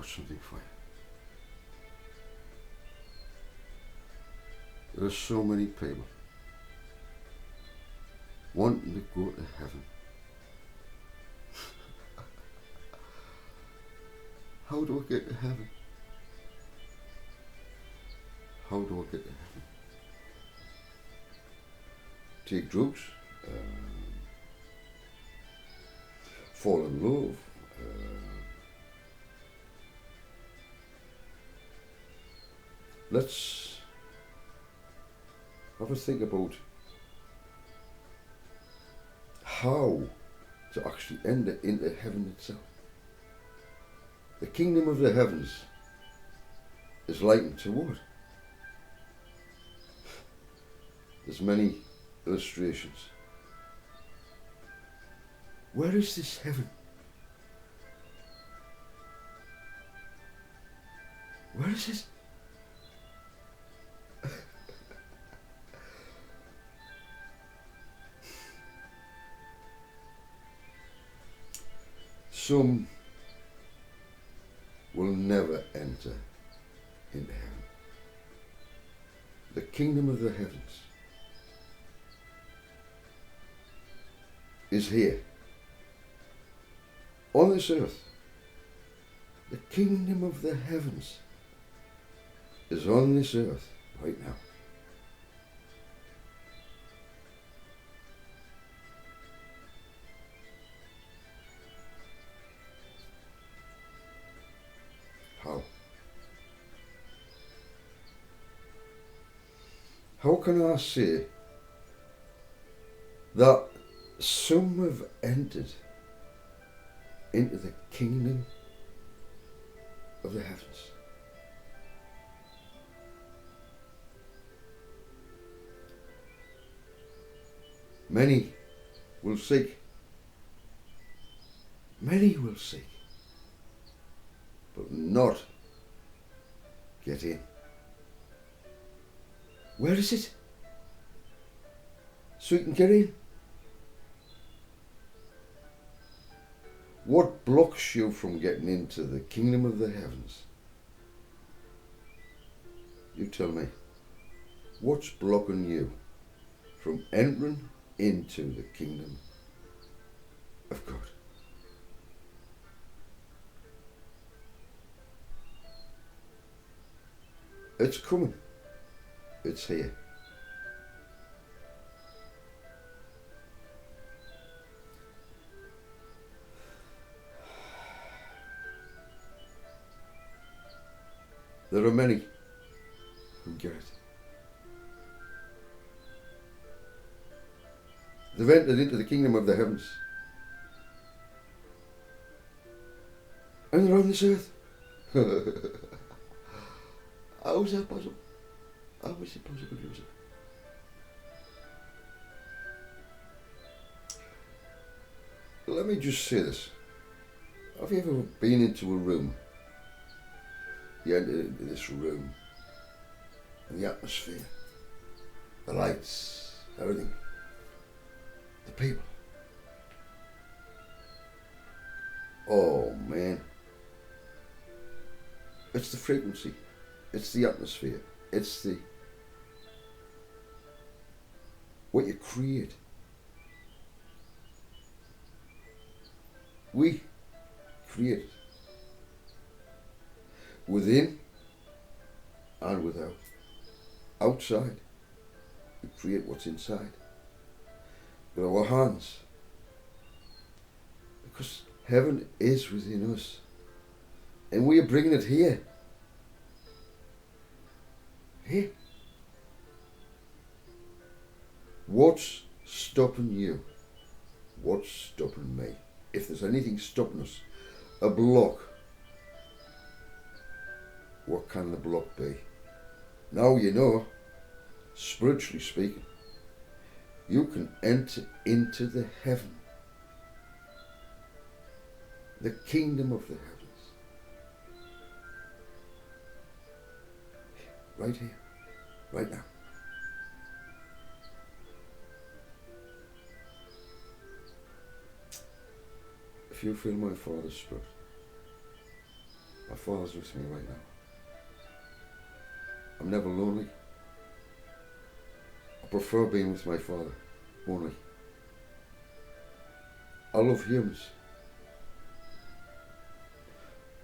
got something for you. There are so many people wanting to go to heaven. How do I get to heaven? How do I get to heaven? Take drugs, fall in love, let's have a think about how to actually enter into heaven itself. The kingdom of the heavens is likened to what? There's many illustrations. Where is this heaven? Where is it? Some will never enter into heaven. The kingdom of the heavens is here, on this earth. The kingdom of the heavens is on this earth right now. How? How can I say that some have entered into the kingdom of the heavens? Many will seek. Many will seek, but not get in. Where is it? So you can get in. What blocks you from getting into the kingdom of the heavens? You tell me. What's blocking you from entering into the kingdom of God? It's coming. It's here. There are many who get it. They've entered into the kingdom of the heavens. And they're on this earth. How is that possible? How is it possible to use it? Let me just say this. Have you ever been into a room? You enter into this room and the atmosphere, the lights, everything, the people. Oh man. It's the frequency. It's the atmosphere. It's the what you create. We create it. Within and without. Outside, we create what's inside. With our hands. Because heaven is within us. And we are bringing it here. Here. What's stopping you? What's stopping me? If there's anything stopping us, a block, what can the block be? Now you know, spiritually speaking, you can enter into the heaven, the kingdom of the heavens. Right here, right now. If you feel my Father's Spirit, My Father's with me right now. I'm never lonely. I prefer being with my Father, only. I love humans.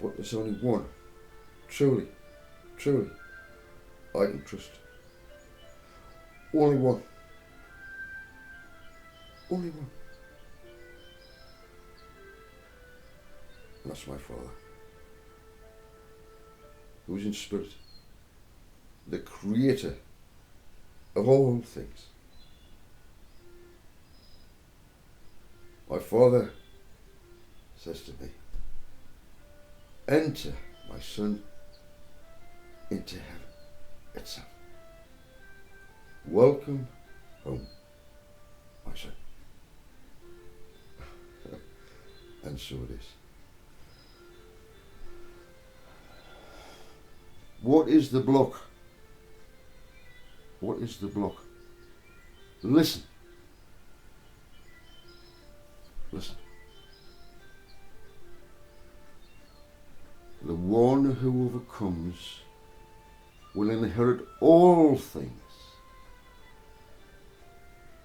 But there's only one, truly, I can trust. Only one. Only one. And that's my Father, who is in spirit, the creator of all things. My Father says to me, enter, my son, into heaven itself. Welcome home, my son. And so it is. What is the block? What is the block? Listen. Listen. The one who overcomes will inherit all things,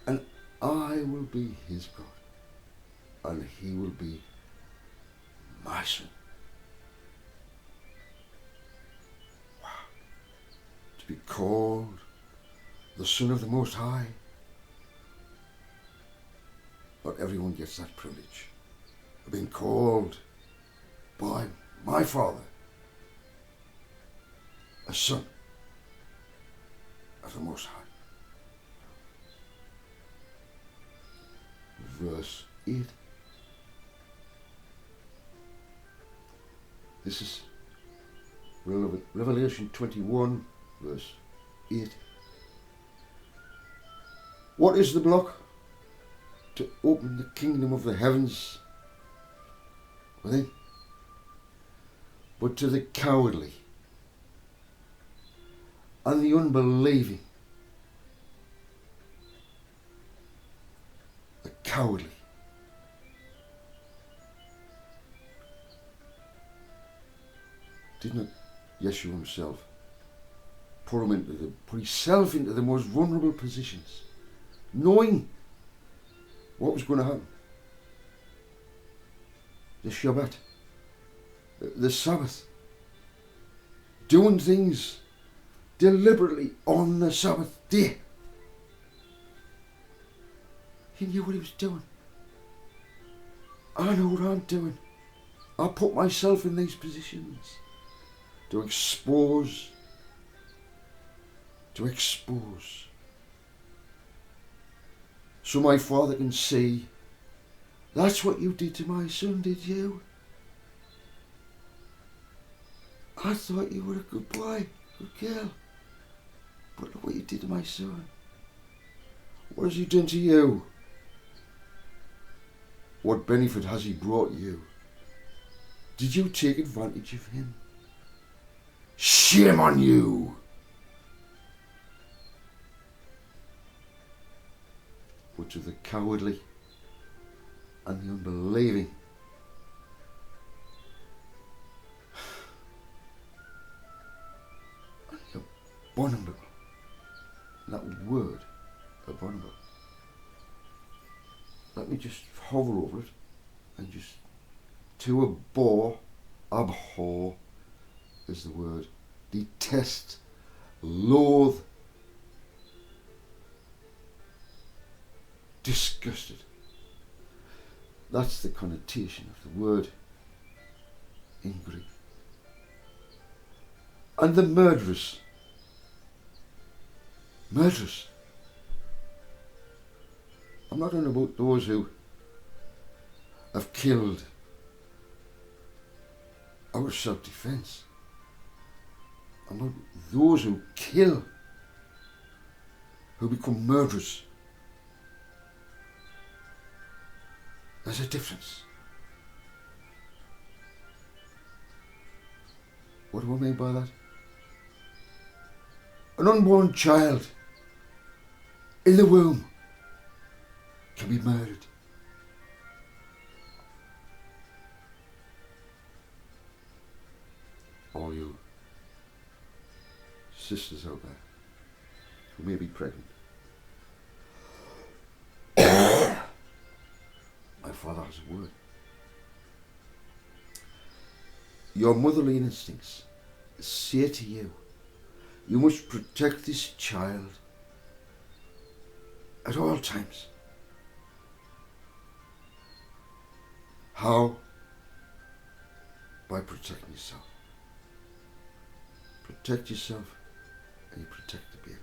and I will be his God, and he will be my son. Wow. To be called the Son of the Most High. Not everyone gets that privilege of being called by my Father a son of the Most High. Verse 8. This is Revelation 21, verse 8. What is the block? To open the kingdom of the heavens within. But to the cowardly and the unbelieving, the cowardly, did not Yeshua himself put himself into the most vulnerable positions, knowing what was going to happen? The Shabbat, the Sabbath, doing things deliberately on the Sabbath day. He knew what he was doing. I know what I'm doing. I put myself in these positions to expose. So my Father can see, that's what you did to my son, did you? I thought you were a good boy, good girl. But look what you did to my son. What has he done to you? What benefit has he brought you? Did you take advantage of him? Shame on you! But to the cowardly and the unbelieving, and the abominable, that word, abominable. Let me just hover over it and just, to abhor is the word, detest, loathe, disgusted. That's the connotation of the word in Greek. And the murderers. Murderers. I'm not on about those who have killed out of self-defense. I'm about those who kill, who become murderers. There's a difference. What do I mean by that? An unborn child in the womb can be murdered. all you sisters out there who may be pregnant. My Father has a word. Your motherly instincts say to you, you must protect this child at all times. How? By protecting yourself. Protect yourself and you protect the baby.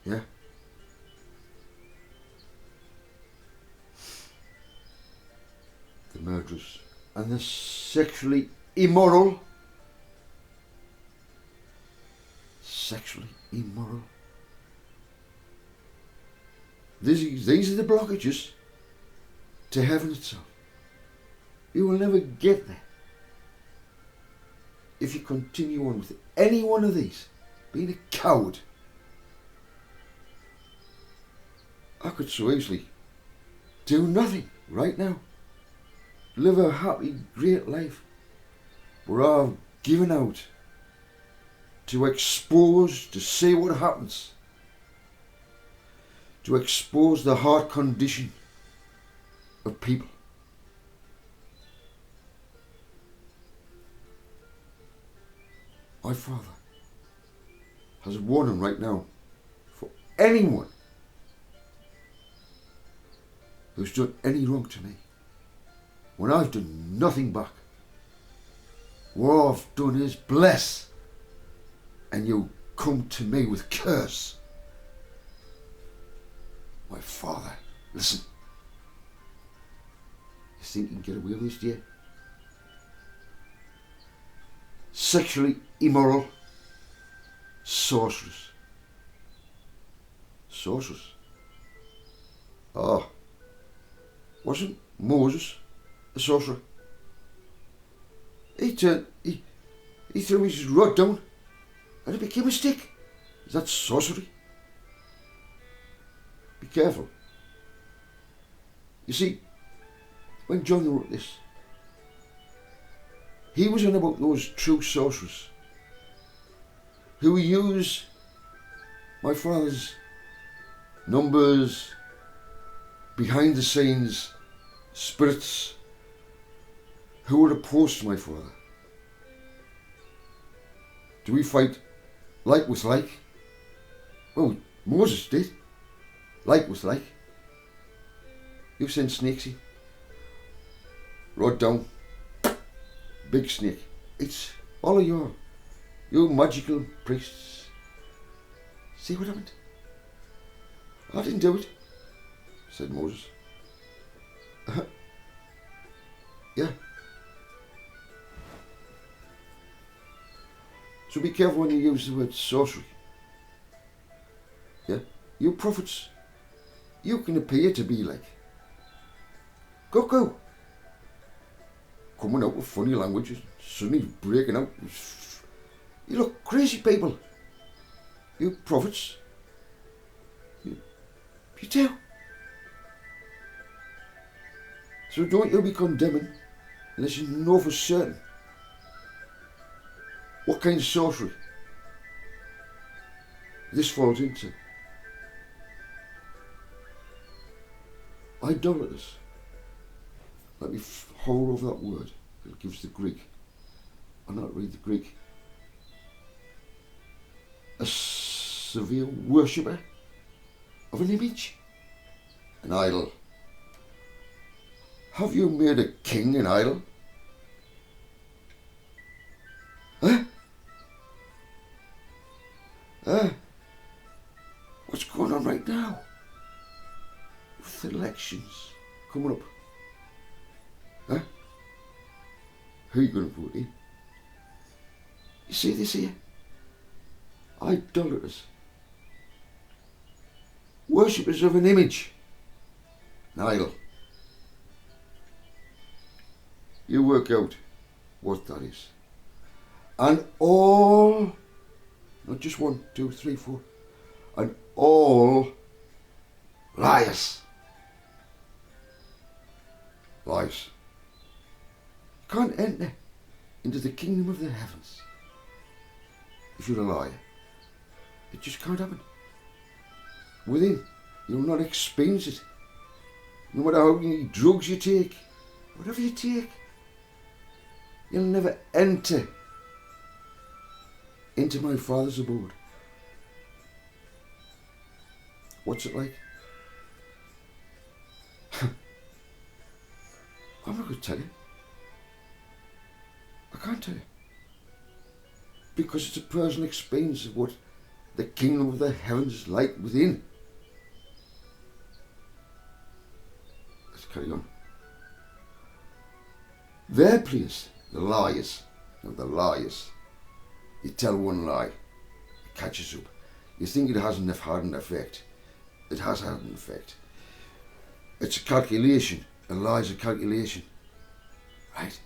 Yeah? The murderers and the sexually immoral. Sexually immoral. These are the blockages to heaven itself. You will never get there if you continue on with any one of these, being a coward. I could so easily do nothing right now. Live a happy, great life. But I've given out to expose, to see what happens. To expose the heart condition of people. My Father has a warning right now for anyone who's done any wrong to me, when I've done nothing back. What I've done is bless, and you come to me with curse. My Father, listen. You think you can get away with this, do you? Sexually immoral sorcerers. Sorcerers. Oh, wasn't Moses a sorcerer? He threw his rod down and it became a stick. Is that sorcery? Be careful. You see, when John wrote this, he was on about those true sorcerers who use my Father's numbers, behind the scenes spirits who were opposed to my Father. Do we fight like with like? Well, Moses did. Like with like. You send Snakesy. Rod down. Big snake. It's all of you magical priests. See what happened? I didn't do it, said Moses. Yeah. So be careful when you use the word sorcery. Yeah? You prophets, you can appear to be like cuckoo. Coming out with funny languages, suddenly breaking out. You look crazy people. You prophets. You do. So don't you be condemning unless you know for certain what kind of sorcery this falls into. Idolaters. Let me hover over that word. It gives the Greek. I'll not read the Greek. A severe worshipper of an image, an idol. Have you made a king an idol? Huh? What's going on right now? With elections coming up. Huh? Who are you going to vote in? You see this here? Idolaters. Worshippers of an image. An idol. You work out what that is. And all, not just 1, 2, 3, 4, and all liars. Lies. can't enter into the kingdom of the heavens if you're a liar. It just can't happen. Within, you'll not experience it. No matter how many drugs you take, whatever you take, you'll never enter into my Father's abode. What's it like? I'm not going to tell you. I can't tell you. Because it's a personal experience of what the kingdom of the heavens is like within. Let's carry on. Their place, the liars. No, the liars. You tell one lie, it catches up. You think it hasn't had an effect. It has had an effect. It's a calculation. A lie is a calculation. Right?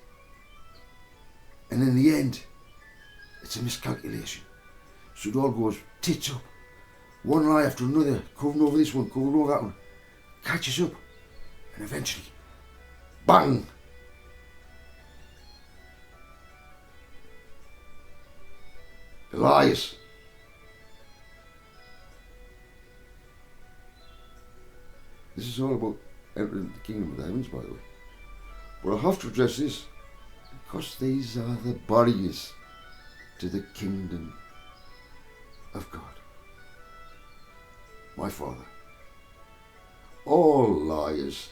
And in the end, it's a miscalculation. So it all goes tits up. One lie after another, covering over this one, covering over that one. Catches up. And eventually, bang! The lies. This is all about entering the kingdom of the heavens, by the way. But I have to address this, because these are the barriers to the kingdom of God. My Father. All liars,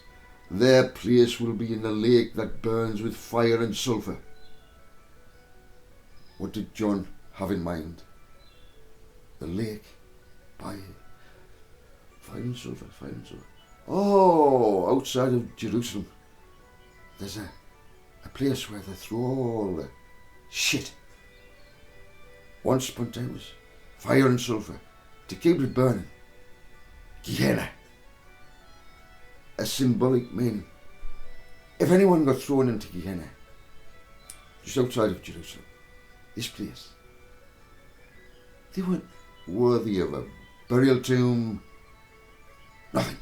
their place will be in the lake that burns with fire and sulphur. What did John have in mind? The lake by fire and sulphur, fire and sulphur. Oh, outside of Jerusalem, there's a place where they throw all the shit. Once upon a time was fire and sulphur to keep it burning. Gehenna. A symbolic meaning. If anyone got thrown into Gehenna, just outside of Jerusalem, this place, they weren't worthy of a burial tomb, nothing.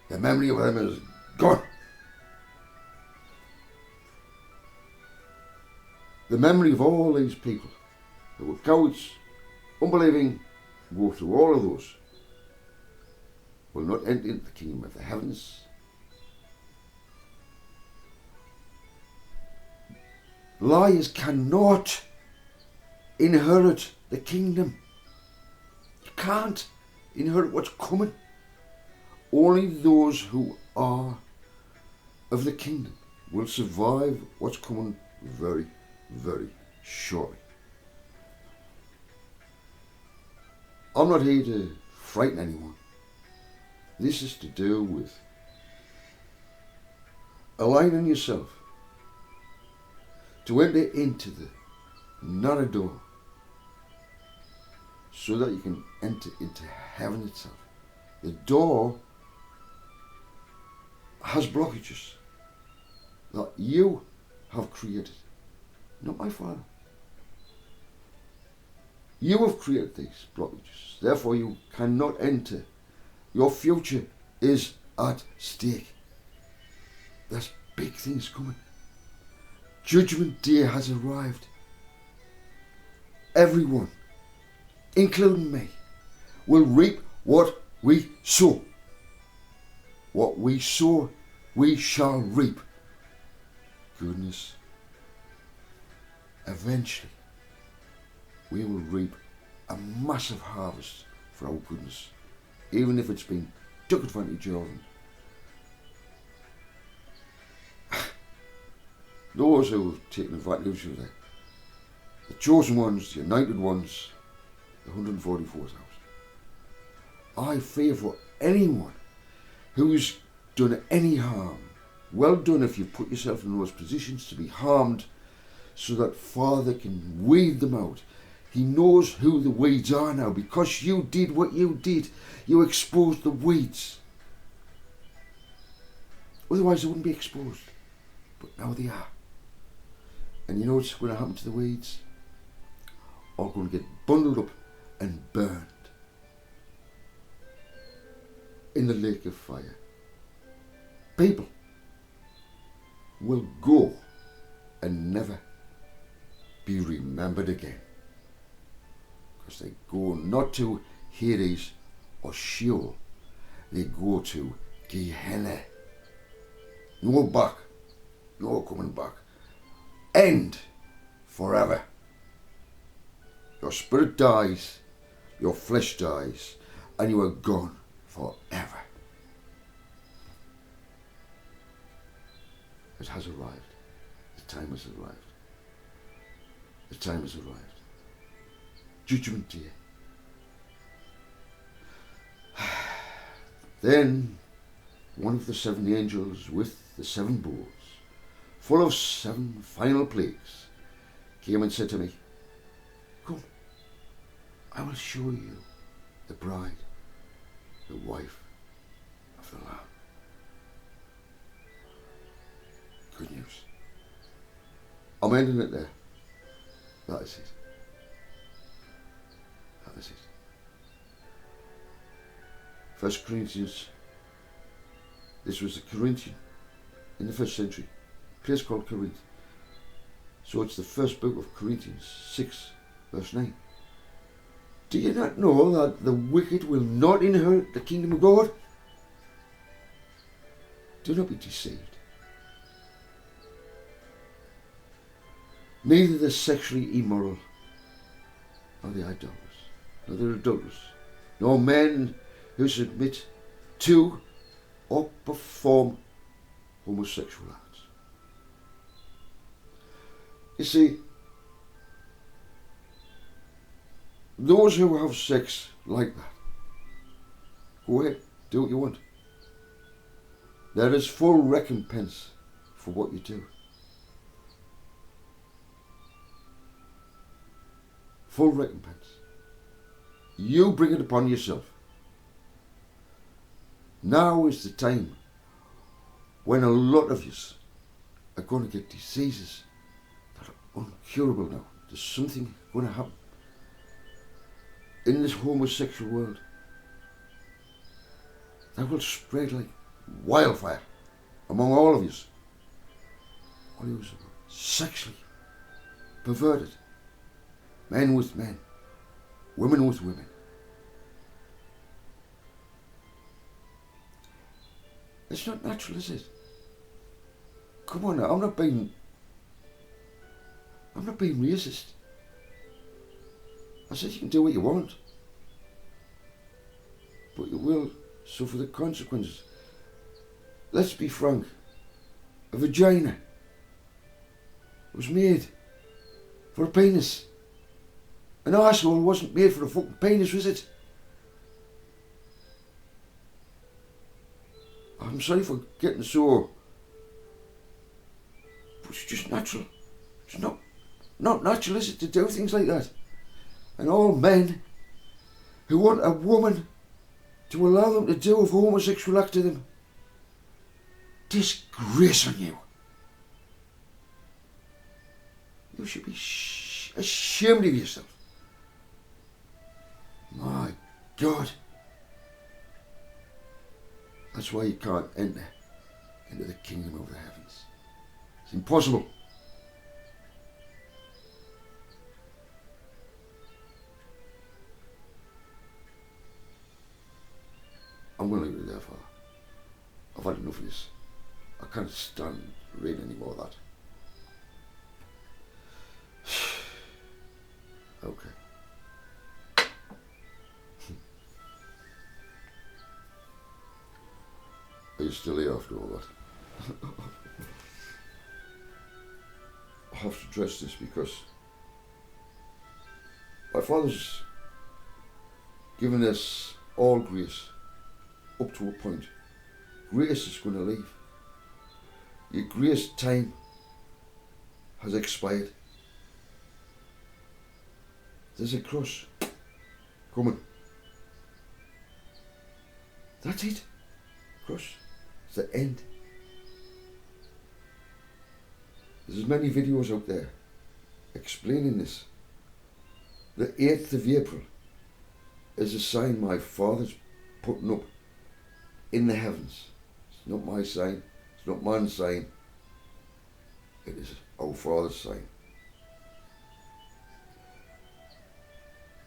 The memory of them is gone. The memory of all these people who were cowards, unbelieving, go through all of those, will not enter into the kingdom of the heavens. Liars cannot inherit the kingdom. You can't inherit what's coming. Only those who are of the kingdom will survive what's coming very, very shortly. I'm not here to frighten anyone. This is to do with aligning yourself to enter into the narrow door so that you can enter into heaven itself. The door has blockages that you have created, not my Father. You have created these blockages, therefore you cannot enter. Your future is at stake. There's big things coming. Judgment Day has arrived. Everyone, including me, will reap what we sow. What we sow, we shall reap. Goodness. Eventually, we will reap a massive harvest for our goodness, even if it's been took advantage of. Those who have taken advantage of the chosen ones, the anointed ones, the 144,000. I fear for anyone who's done any harm. Well done if you've put yourself in those positions to be harmed so that Father can weed them out. He knows who the weeds are now because you did what you did. You exposed the weeds. Otherwise they wouldn't be exposed. But now they are. And you know what's going to happen to the weeds? All going to get bundled up and burned in the lake of fire. People will go and never be remembered again. Because they go not to Hades or Sheol, they go to Gehenna. No back, no coming back. End forever. Your spirit dies, your flesh dies, and you are gone forever. It has arrived. The time has arrived. The time has arrived. Judgment Day. Then one of the 7 angels with the 7 bowls, full of 7 final plagues, came and said to me, "Come, I will show you the bride, the wife of the Lamb." Good news. I'm ending it there. That is it. That is it. 1 Corinthians. This was the Corinthian in the 1st century. A place called Corinth. So it's the first book of Corinthians 6 verse 9. Do you not know that the wicked will not inherit the kingdom of God? Do not be deceived. Neither the sexually immoral, nor the idolaters, nor the adulterers, nor men who submit to or perform homosexual acts. You see, those who have sex like that, go ahead, do what you want. There is full recompense for what you do. Full recompense. You bring it upon yourself. Now is the time when a lot of you are going to get diseases that are uncurable now. There's something going to happen in this homosexual world that will spread like wildfire among all of you. All of you are sexually perverted. Men with men, women with women. It's not natural, is it? Come on now, I'm not being racist. I said you can do what you want, but you will suffer the consequences. Let's be frank. A vagina was made for a penis. An arsehole wasn't made for a fucking penis, was it? I'm sorry for getting so... But it's just natural. It's not natural, is it, to do things like that? And all men who want a woman to allow them to do a homosexual act to them, disgrace on you. You should be ashamed of yourself. My God. That's why you can't enter into the kingdom of the heavens. It's impossible. I'm going to leave it there, Father. I've had enough of this. I can't stand reading any more of that. Okay. Are you still here after all that? I have to address this because my Father's given us all grace up to a point. Grace is going to leave. Your grace time has expired. There's a cross coming. That's it. Cross. It's the end. There's many videos out there explaining this. The 8th of April is a sign my Father's putting up in the heavens. It's not my sign. It's not man's sign. It is our Father's sign.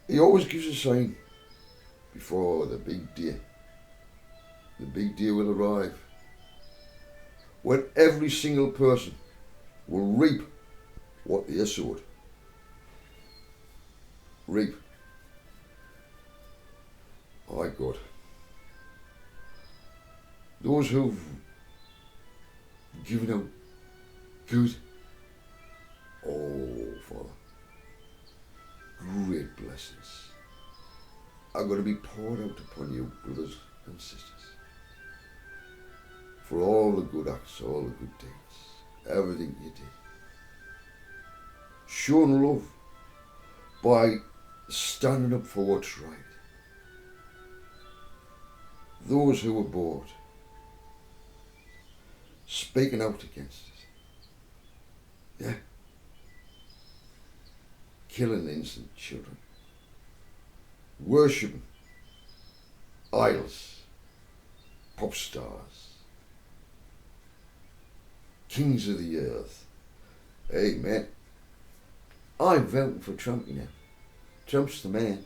He always gives a sign before the big day. The big day will arrive when every single person will reap what they sowed. Reap. My God. Those who've given out good, oh Father, great blessings are going to be poured out upon you, brothers and sisters, for all the good acts, all the good deeds, everything you did. Shown love by standing up for what's right. Those who were bored, speaking out against it. Yeah. Killing innocent children. Worshipping idols, pop stars, kings of the earth. Amen. I'm voting for Trump, you know. Trump's the man.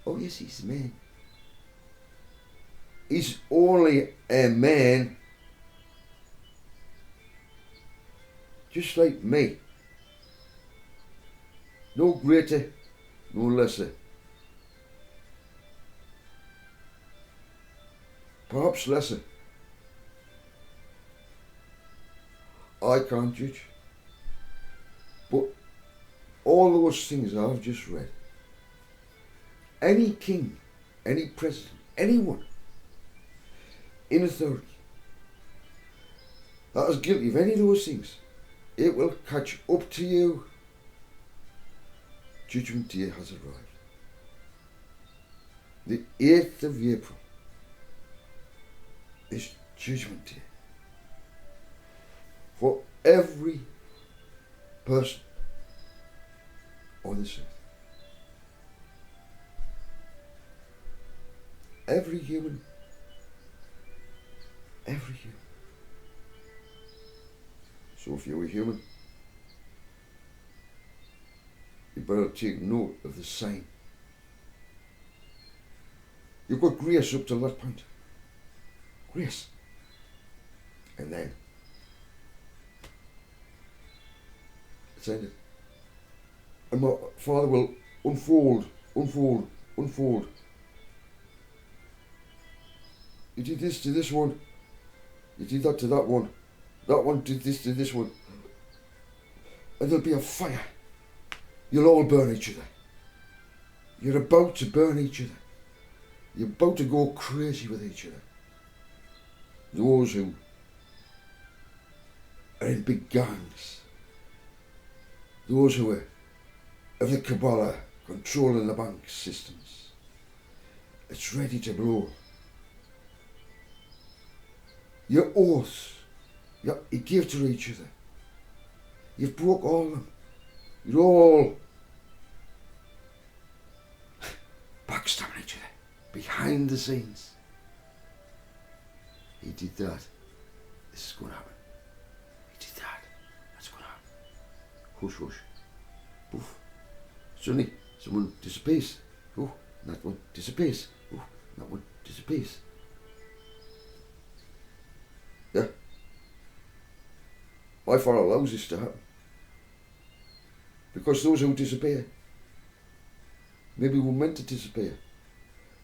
Oh yes, he's the man. He's only a man just like me. No greater, no lesser. Perhaps lesser. I can't judge. But all those things I've just read, any king, any president, anyone in authority that is guilty of any of those things, it will catch up to you. Judgment Day has arrived. The 8th of April is Judgment Day for every person on this earth. Every human. Every human. So if you're a human, you better take note of the sign. You've got grace up to that point. Grace. And then it's ended. And my Father will unfold. You did this to this one. You did that to that one. That one did this to this one. And there'll be a fire. You'll all burn each other. You're about to burn each other. You're about to go crazy with each other. Those who are in big gangs. Those who are of the Kabbalah controlling the bank systems. It's ready to blow. Your oaths you give to each other. You've broke all of them. You're all backstabbing each other behind the scenes. He did that. This is going to happen. He did that. That's going to happen. Hush, hush. Poof. Suddenly, someone disappears. Oh, that one disappears. Oh, that one disappears. Yeah. My Father allows this to happen. Because those who disappear, maybe were meant to disappear,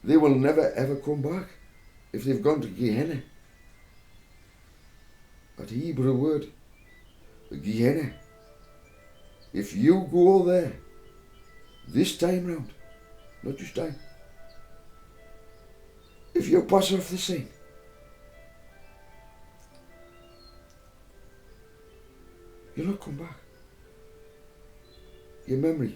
they will never ever come back if they've gone to Gehenna. That Hebrew word, Gehenna. If you go there, this time round, not just time, if you pass off the scene, you'll not come back. Your memory